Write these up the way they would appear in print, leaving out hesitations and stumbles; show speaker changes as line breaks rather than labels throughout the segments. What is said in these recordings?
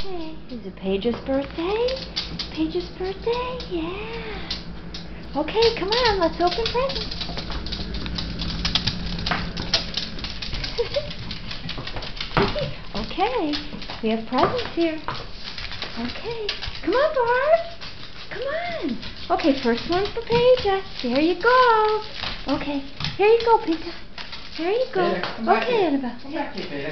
Okay, is it Paige's birthday? Paige's birthday? Yeah. Okay, come on, let's open presents. Okay, we have presents here. Okay, come on, Barb. Come on. Okay, first one for Paige. There you go. Okay, here you go, Peter. There you go. Okay, Annabelle.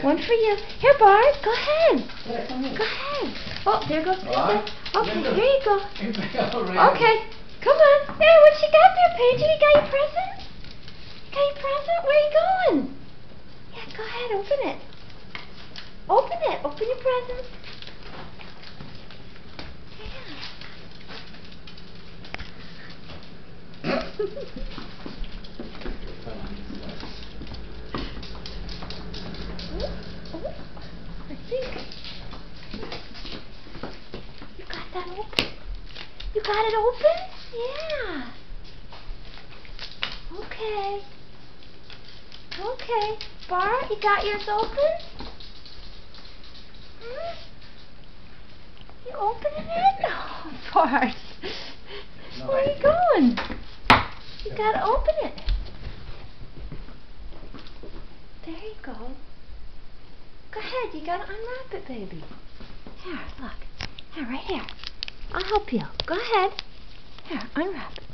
One for you. Here, Bart. Go ahead. Go ahead. Oh, there goes Peter. Okay, here you go. Okay, come on. There, what you got there, Paige? You got your present? You got your present? Where are you going? Yeah, go ahead. Open it. Open it. Open your present. I think you got that open. You got it open? Yeah. Okay. Okay. Bart, you got yours open? Hmm? You opening it? Oh, Bart. Where are you going? You gotta open it. There you go. Go ahead, you gotta unwrap it, baby. Here, look. Here, right here. I'll help you. Go ahead. Here, unwrap it.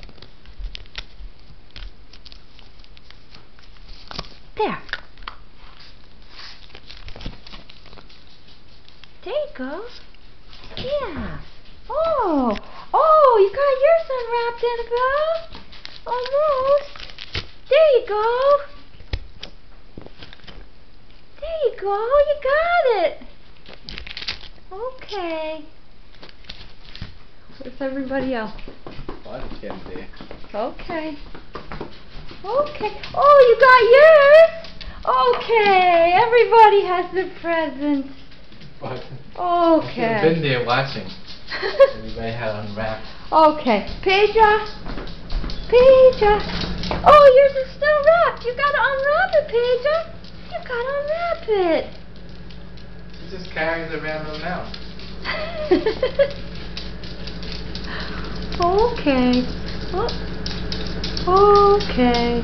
There. There you go. Yeah. Oh, you got yours unwrapped, Annabelle. Almost. There you go. There you go. You got it. Okay. Where's everybody else?
I just getting there.
Okay. Okay. Oh, you got yours. Okay. Everybody has their presents.
But
Okay.
I've been there watching. Everybody had unwrapped.
Okay. Paige. Oh, yours is still wrapped. You gotta unwrap it, Paige. You gotta unwrap it.
She just carries it around now.
Okay. Oh. Okay.